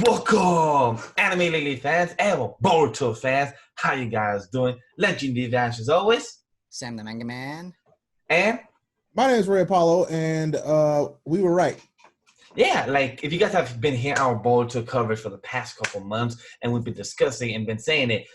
Welcome, Anime Lily fans and Boruto fans. How you guys doing? LegendDVash as always. SamtheMangaMan. And my name is RayApollo, and we were right. yeah, like if you guys have been hearing our Boruto coverage for the past couple months, and we've been discussing and been saying it,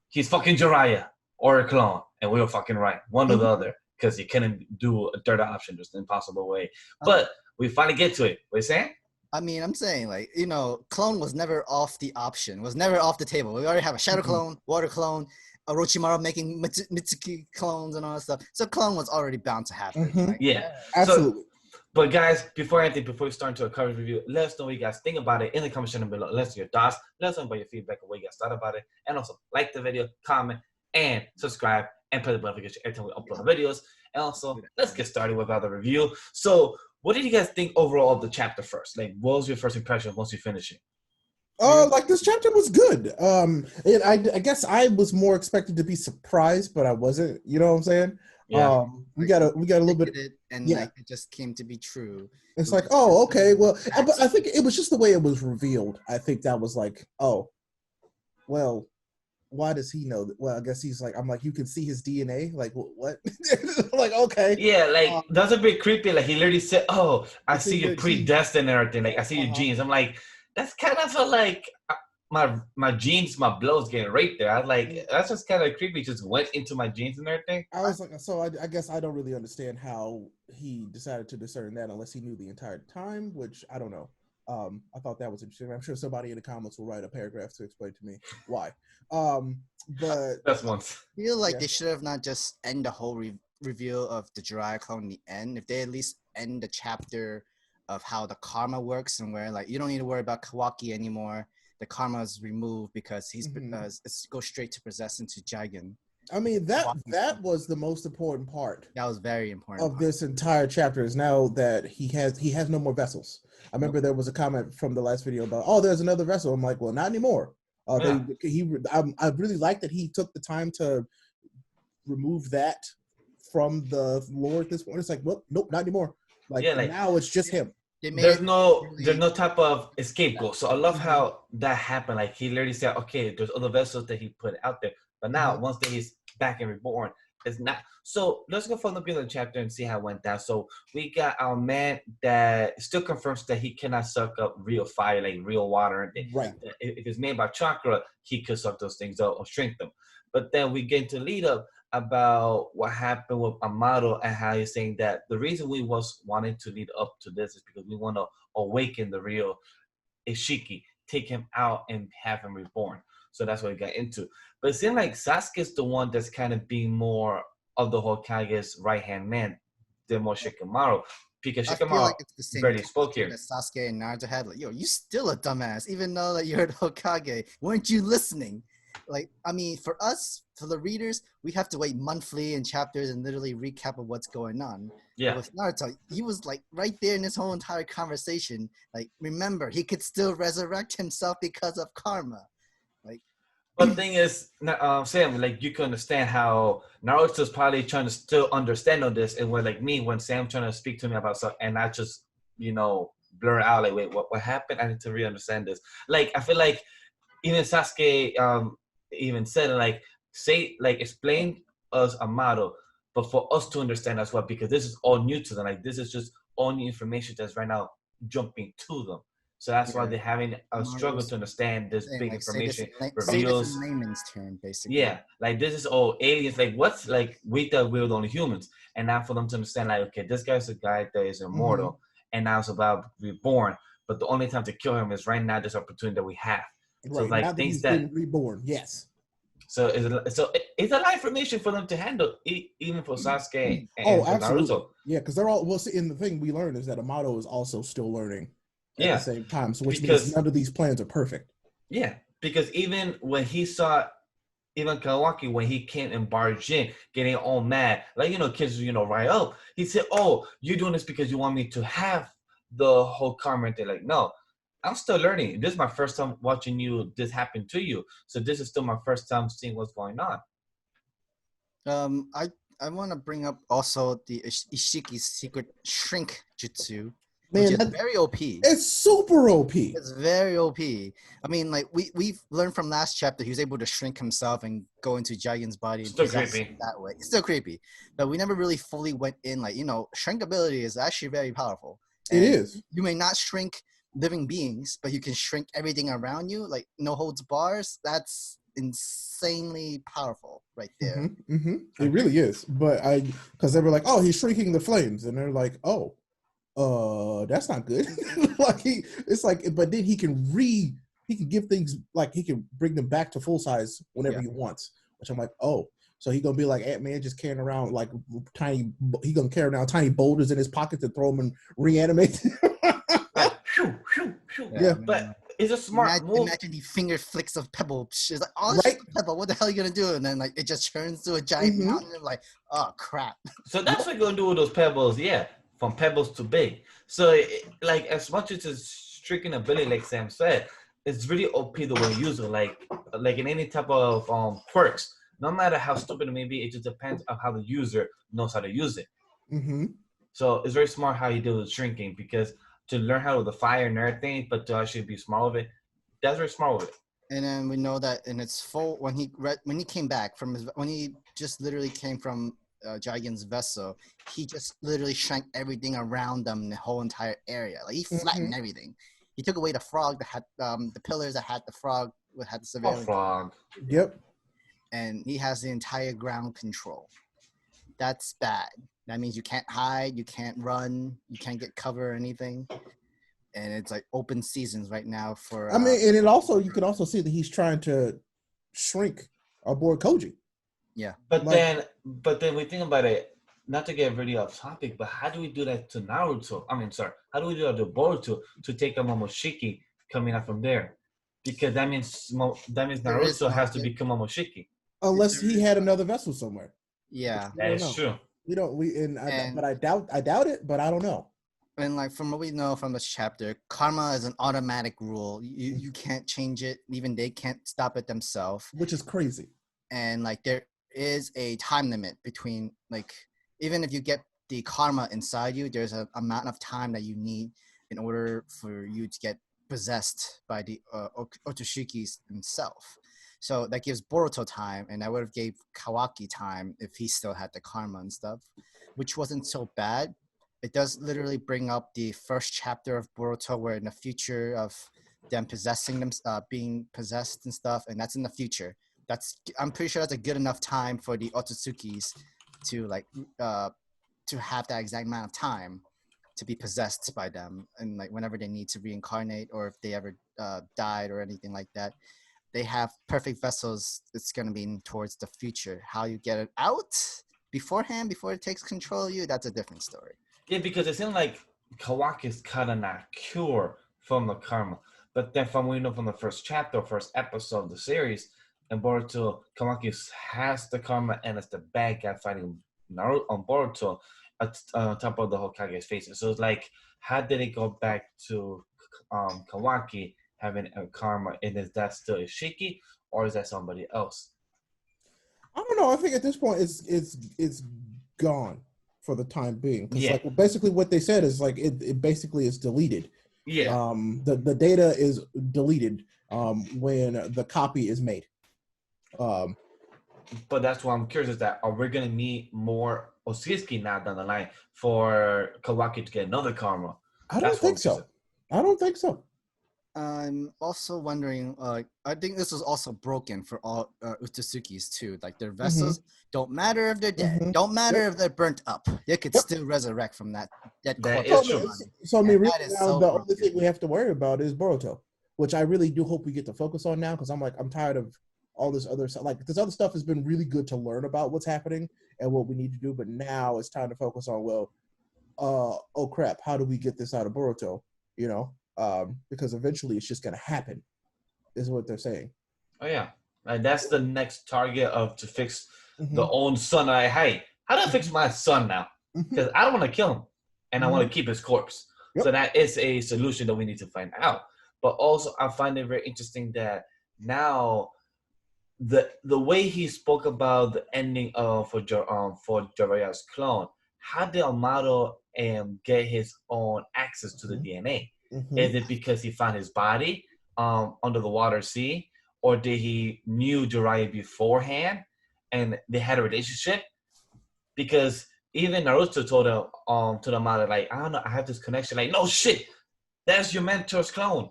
he's fucking Jiraiya or a clone, and we were fucking right, one or the other, because you couldn't do a third option, just an impossible way. But we finally get to it. What are you saying? I mean, I'm saying, like, clone was never off the option, was never off the table. We already have a shadow clone, water clone, Orochimaru making Mitsuki clones and all that stuff. So clone was already bound to happen. Like, yeah, absolutely. But guys, before we start into a coverage review, let us know what you guys think about it in the comment section below. Let us know your thoughts. Let us know about your feedback and what you guys thought about it. And also, like the video, comment, and subscribe, and press the bell notification every time we upload videos. And also, let's get started with the review. So, what did you guys think overall of the chapter first? Like, what was your first impression once you finish it? Like, this chapter was good. And I guess I was more expected to be surprised, but I wasn't. You know what I'm saying? Yeah. We got a little bit, like it just came to be true. It's like, oh, okay, well, but I think it was just the way it was revealed. I think that was like, oh, well, why does he know that? Well, I guess he's like, I'm like, you can see his DNA. Like, what? Like, okay. Yeah, like that's a bit creepy. Like he literally said, "Oh, I see your predestined and everything. Like I see your genes." I'm like, that's kind of like my genes, my blood's getting raped there. I was like, that's just kind of creepy. Just went into my genes and everything. I was like, so I guess I don't really understand how he decided to discern that unless he knew the entire time, which I don't know. I thought that was interesting. I'm sure somebody in the comments will write a paragraph to explain to me why. But that's once. I feel like they should have not just end the whole reveal of the Jiraiya clone in the end. If they at least end the chapter of how the karma works and where like you don't need to worry about Kawaki anymore. The karma is removed because he's it goes straight to possess into Jigen. I mean that was the most important part. That was very important of this entire chapter is now that he has no more vessels. I remember there was a comment from the last video about, oh, there's another vessel. I'm like, well, not anymore. I really like that he took the time to remove that from the lore at this point. It's like, well, nope, not anymore. Like now it's just him. There's no type of scapegoat. So I love how that happened. Like he literally said, okay, there's other vessels that he put out there, but now once that he's back and reborn, it's not. So let's go from the beginning of the chapter and see how it went down. So we got our man that still confirms that he cannot suck up real fire, like real water. Right. If it's made by chakra, he could suck those things up or shrink them. But then we get to lead up about what happened with Amado and how he's saying that the reason we was wanting to lead up to this is because we want to awaken the real Isshiki, take him out and have him reborn. So that's what we got into. But it seemed like Sasuke's the one that's kind of being more of the Hokage's right-hand man than more Shikamaru. Because Shikamaru barely spoke here. Sasuke and Naruto had like, yo, you still a dumbass, even though that you're the Hokage. Weren't you listening? Like, I mean, for us, for the readers, we have to wait monthly in chapters and literally recap of what's going on. Yeah. But with Naruto, he was like right there in this whole entire conversation. Like, remember, he could still resurrect himself because of karma. Like, but the thing is, Sam, like you can understand how Naruto's probably trying to still understand on this, and when like me, when Sam trying to speak to me about something, and I just blur out like, wait, what happened? I need to really understand this. Like, I feel like even Sasuke even said like explain us Amado, but for us to understand as well, because this is all new to them. Like this is just all new information that's right now jumping to them. So that's why they're having a struggle to understand this big information. Reveals in layman's term, basically. Yeah, like this is all aliens. Like what's like we thought we were the only humans, and now for them to understand, like okay, this guy's a guy that is immortal, and now it's about to be born. But the only time to kill him is right now. This opportunity that we have. So right, like now things that that reborn, yes. So it's a lot of information for them to handle, even for Sasuke and for absolutely. Naruto. Yeah, because they're all in the thing we learned is that Amado is also still learning at the same time. So which means none of these plans are perfect. Yeah, because even when he saw even Kawaki, when he came and barged in, getting all mad, like kids, right up. He said, "Oh, you're doing this because you want me to have the whole karma." They're like, "No. I'm still learning. This is my first time watching this happen to you. So this is still my first time seeing what's going on." I want to bring up also the Isshiki's secret shrink jutsu. Man, which is very OP. it's super OP. It's very OP. I mean, like we've learned from last chapter, he was able to shrink himself and go into Jigen's body and Still possess creepy. it that way. It's still creepy, but we never really fully went in. Like, you know, shrink ability is actually very powerful. It is. You may not shrink living beings, but you can shrink everything around you. Like no holds bars. That's insanely powerful right there. It really is. But because they were like, oh, he's shrinking the flames, and they're like, oh, that's not good. Like it's like, but then he can give things, like he can bring them back to full size whenever he wants. Which I'm like, oh, so he gonna be like Ant-Man, just carrying around like he gonna carry around tiny boulders in his pockets and throw them and reanimate. Yeah. But it's a smart move. Imagine the finger flicks of pebble. It's like, oh, Right? pebble. What the hell are you gonna do? And then like it just turns to a giant mountain. And like, oh crap. So that's what you're gonna do with those pebbles, yeah. From pebbles to big. So like as much as it's stricken ability, like Sam said, it's really OP the way you use it. Like in any type of quirks. No matter how stupid it may be, it just depends on how the user knows how to use it. So it's very smart how you deal with shrinking, because to learn how to the fire and everything, but to actually be smart with it, that's very smart with it. And then we know that in its full, when he came back from when he just literally came from Jigen's vessel, he just literally shrank everything around them, the whole entire area. Like he flattened everything. He took away the frog that had the pillars that had the frog had the surveillance. Frog. Yep. And he has the entire ground control. That's bad. That means you can't hide, you can't run, you can't get cover or anything. And it's like open seasons right now for. I mean, and you can also see that he's trying to shrink our boy Koji. Yeah. But then we think about it, not to get really off topic, but how do we do that to Naruto? How do we do that to Boruto to take a Momoshiki coming out from there? Because that means Naruto has to become Momoshiki. Unless he had another vessel somewhere. Yeah. That is true. But I doubt it, but I don't know. And like from what we know from this chapter, karma is an automatic rule. You can't change it. Even they can't stop it themselves. Which is crazy. And like there is a time limit between, like, even if you get the karma inside you, there's an amount of time that you need in order for you to get possessed by the Ohtsutsuki himself. So that gives Boruto time, and that would have gave Kawaki time if he still had the karma and stuff, which wasn't so bad. It does literally bring up the first chapter of Boruto, where in the future of them possessing them, being possessed and stuff, and that's in the future. I'm pretty sure that's a good enough time for the Otsutsukis to to have that exact amount of time to be possessed by them, and like whenever they need to reincarnate, or if they ever died or anything like that. They have perfect vessels. It's going to be towards the future. How you get it out beforehand, before it takes control of you, that's a different story. Yeah, because it seems like Kawaki is kind of not cure from the karma. But then from what we know from the first chapter, first episode of the series, and Boruto, Kawaki has the karma, and it's the bad guy fighting Naruto on Boruto on top of the Hokage's faces. So it's like, how did it go back to Kawaki having a karma, and is that still Isshiki, or is that somebody else? I don't know. I think at this point it's gone for the time being. Because like basically what they said is like it basically is deleted. Yeah. The data is deleted when the copy is made. But that's why I'm curious, is that are we gonna need more Ohtsutuki now down the line for Kawaki to get another karma? I don't think so. I'm also wondering, I think this is also broken for all Otsutsukis too. Like their vessels don't matter if they're dead, don't matter if they're burnt up. They could still resurrect from that corpse. Is true. So I mean, really now the only thing we have to worry about is Boruto, which I really do hope we get to focus on now, because I'm tired of all this other stuff. Like this other stuff has been really good to learn about what's happening and what we need to do, but now it's time to focus on oh crap, how do we get this out of Boruto? You know. Because eventually it's just going to happen, is what they're saying. Oh yeah, and that's the next target to fix the own son. How do I fix my son now? Because I don't want to kill him, and I want to keep his corpse. So that is a solution that we need to find out. But also, I find it very interesting that now the way he spoke about the ending for Jiraiya's clone, how did Amado and get his own access to the DNA? Mhm. Is it because he found his body under the water sea, or did he knew Jiraiya beforehand and they had a relationship? Because even Naruto told him to the mother, like, I don't know, I have this connection. Like, no shit, that's your mentor's clone.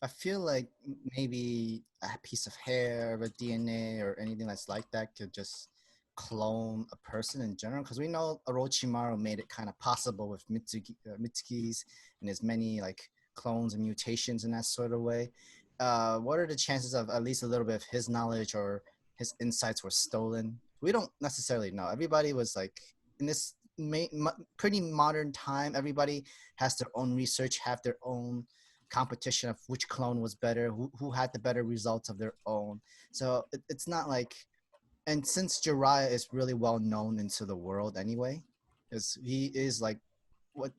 I feel like maybe a piece of hair, or DNA, or anything that's like that could just clone a person in general. Because we know Orochimaru made it kind of possible with Mitsuki's and his many like clones and mutations in that sort of way. What are the chances of at least a little bit of his knowledge or his insights were stolen? We don't necessarily know. Everybody was like in this pretty modern time. Everybody has their own research, have their own competition of which clone was better, who had the better results of their own. So it's not like, and since Jiraiya is really well known into the world anyway, because he is like what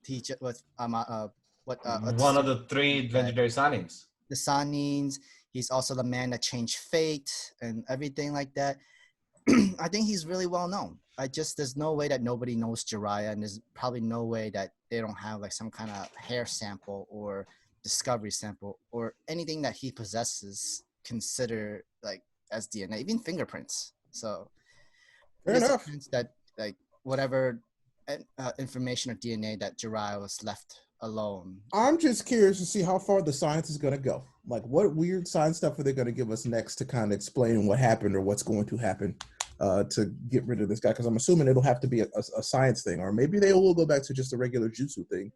One of the three legendary signings. The Sanins. He's also the man that changed fate and everything like that. I think he's really well known. There's no way that nobody knows Jiraiya, and there's probably no way that they don't have like some kind of hair sample or discovery sample or anything that he possesses consider like as DNA, even fingerprints. So Fair enough. That like whatever information or DNA that Jiraiya was left alone. I'm just curious to see how far the science is going to go. Like, what weird science stuff are they going to give us next to kind of explain what happened or what's going to happen to get rid of this guy? Because I'm assuming it'll have to be a science thing, or maybe they will go back to just a regular jutsu thing.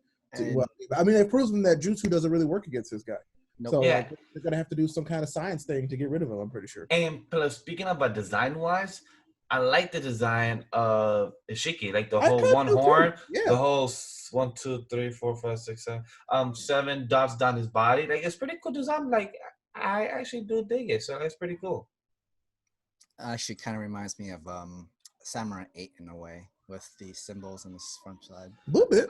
Well, I mean, they've proven that jutsu doesn't really work against this guy. Nope. So Yeah. like, they're going to have to do some kind of science thing to get rid of him, I'm pretty sure. And plus, speaking about design-wise, I like the design of Isshiki, like the whole one horn, the whole 1, 2, 3, 4, 5, 6, 7, 7 dots down his body. Like, it's pretty cool design. Like, I actually do dig it, so that's pretty cool. Actually, kind of reminds me of Samurai 8 in a way, with the symbols on the front side. A little bit.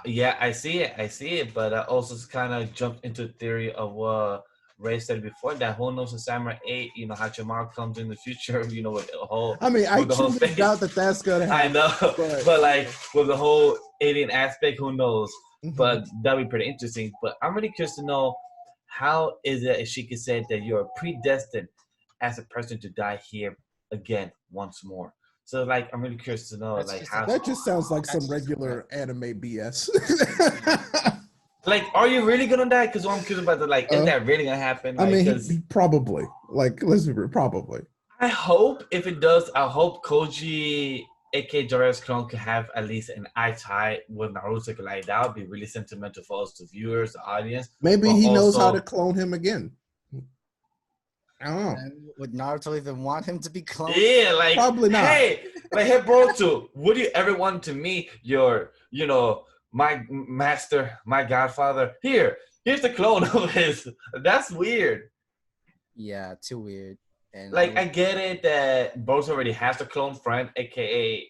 Yeah, I see it, but I also kind of jumped into the theory of what Ray said before, that who knows in Samurai 8, Hachimaru comes in the future, with the whole. I mean, I truly doubt that that's gonna happen. I know, but like with the whole alien aspect, who knows? Mhm. But that'd be pretty interesting. But I'm really curious to know, how is it Isshiki said that you're predestined as a person to die here again once more? So like, I'm really curious to know how that just sounds like some regular anime BS. Like, are you really gonna die? Because I'm curious about is that really gonna happen? I mean, he probably. Like, let's be real, probably. I hope if it does, I hope Koji, aka Jiraiya's clone, could have at least an eye tie with Naruto. Like, that would be really sentimental for us, the viewers, the audience. Maybe he knows how to clone him again. I don't know. And would Naruto even want him to be cloned? Yeah, like, probably not. Hey, Boruto, would you ever want to meet your, my master, my godfather? Here's the clone of his. That's weird. Yeah, too weird. And like, I get it that Boruto already has a clone friend, aka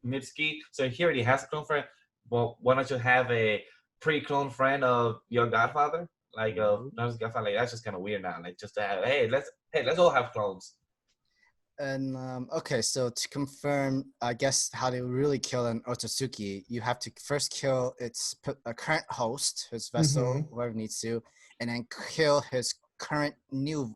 Mitsuki. So he already has a clone friend. Well, why don't you have a pre-clone friend of your godfather? Like, not his godfather. Like, that's just kind of weird now. Like, just to have, let's all have clones. And okay, so to confirm, I guess how they really kill an Ohtsutuki, you have to first kill its current host, his vessel, whoever needs to, and then kill his new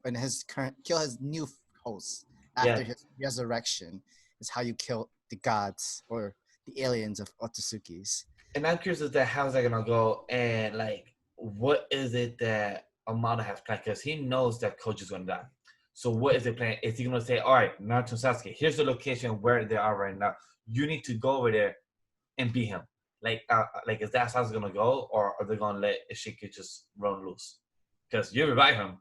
host after his resurrection. Is how you kill the gods or the aliens of Ohtsukis. And I'm curious as to how's that gonna go, and like, what is it that Amado has planned? Because he knows that Koji's gonna die. So what is the plan? Is he going to say, all right, Naruto and Sasuke, here's the location where they are right now. You need to go over there and beat him. Like, is that how it's going to go? Or are they going to let Isshiki just run loose? Because you revive him,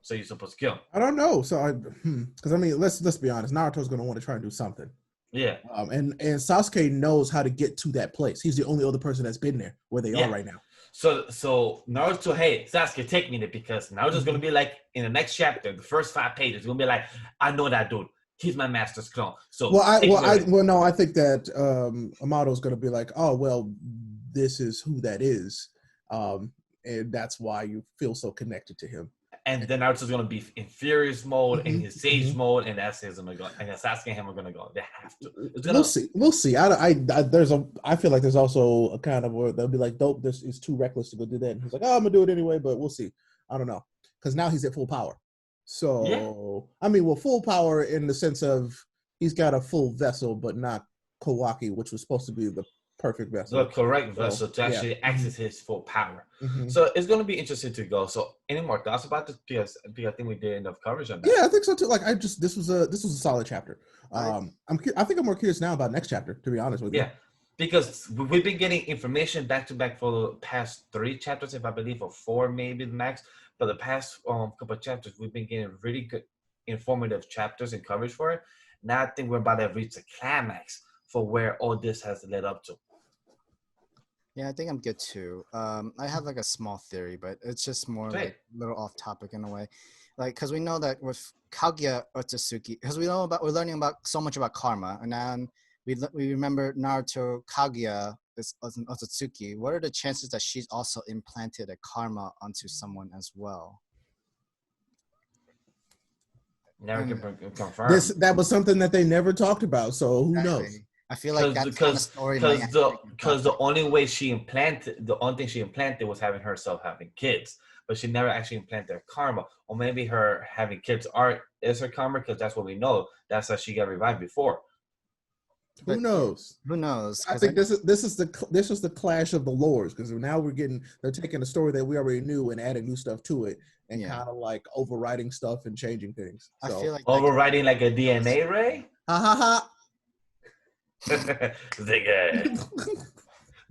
so you're supposed to kill him. I don't know. So, because I mean, let's be honest. Naruto's going to want to try and do something. Yeah. And Sasuke knows how to get to that place. He's the only other person that's been there where they are right now. So Naruto, hey, Sasuke, take me there, because Naruto's going to be like, in the next chapter, the first 5 pages, going to be like, I know that dude. He's my master's clone. So I think that Amado's going to be like, oh, well, this is who that is. And that's why you feel so connected to him. And then Naruto's gonna be in furious mode, in his sage mhm. mode, and that's his gonna go. And Sasuke and him are gonna go. They have to. It's gonna. We'll see. We'll see. I feel like there's also a kind of where they'll be like, "Dope, this is too reckless to go do that." And he's like, "Oh, I'm gonna do it anyway," but we'll see. I don't know, because now he's at full power. So I mean, well, full power in the sense of he's got a full vessel, but not kawaki, which was supposed to be the perfect vessel. The correct vessel to actually access his full power. So it's going to be interesting to go. So any more thoughts about this? Because I think we did enough coverage on that. Yeah, I think so too. Like this was a solid chapter. I think I'm more curious now about next chapter, to be honest with you. Yeah, because we've been getting information back to back for the past 3 chapters, if I believe, or 4 maybe max. But the past couple of chapters, we've been getting really good, informative chapters and coverage for it. Now I think we're about to reach the climax for where all this has led up to. Yeah, I think I'm good too. I have like a small theory, but it's just more like a little off topic in a way. Like, because we know that with Kaguya Ohtsutuki, because we're learning about so much about karma, and then we remember Naruto Kaguya is Ohtsutuki. What are the chances that she's also implanted a karma onto someone as well? Never can confirm. That was something that they never talked about, so who knows? I feel like that's kind of story. Because the only way she implanted, the only thing she implanted was having herself having kids, but she never actually implanted her karma. Or maybe her having kids is her karma, because that's what we know. That's how she got revived before. Who knows? Who knows? I think this is the clash of the lores, because now they're taking a story that we already knew and adding new stuff to it, and kind of like overwriting stuff and changing things. So, I feel like overwriting like a DNA ray. Ha ha ha. The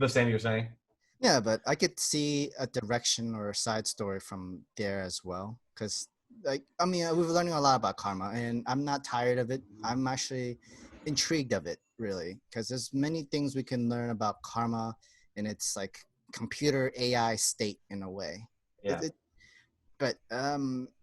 same you're saying? Yeah, but I could see a direction or a side story from there as well. Because, like, I mean, we've been learning a lot about karma, and I'm not tired of it. I'm actually intrigued of it, really, because there's many things we can learn about karma in its like computer AI state in a way. Yeah. But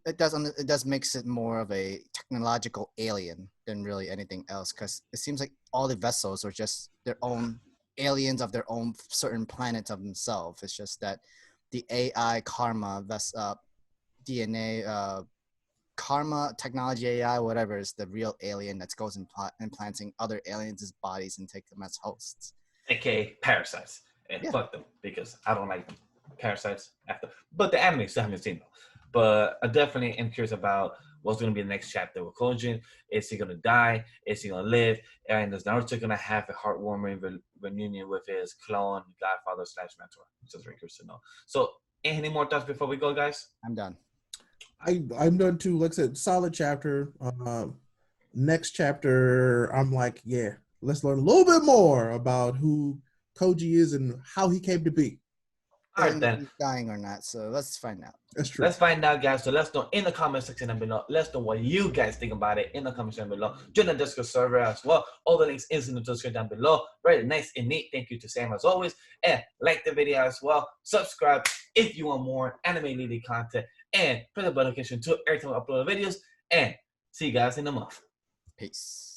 it does makes it more of a technological alien than really anything else, because it seems like all the vessels are just their own aliens of their own certain planets of themselves. It's just that the AI karma DNA karma technology AI whatever is the real alien that goes implanting other aliens' bodies and take them as hosts. AKA parasites. And fuck them, because I don't like parasites but the anime still haven't seen them. But I definitely am curious about what's going to be the next chapter with Koji. Is he going to die? Is he going to live? And is Naruto going to have a heartwarming reunion with his clone, godfather / mentor? Just very curious to know. So, any more thoughts before we go, guys? I'm done. I'm done too. Like I said, solid chapter. Next chapter, I'm like, yeah, let's learn a little bit more about who Koji is and how he came to be. All right, then. He's dying or not, so let's find out. That's true. Let's find out, guys. So let's know in the comment section down below. Let's know what you guys think about it in the comment section below. Join the Discord server as well. All the links is in the description down below. Very nice and neat. Thank you to Sam as always. And like the video as well. Subscribe if you want more anime-related content. And press the notification to every time I upload videos. And see you guys in a month. Peace.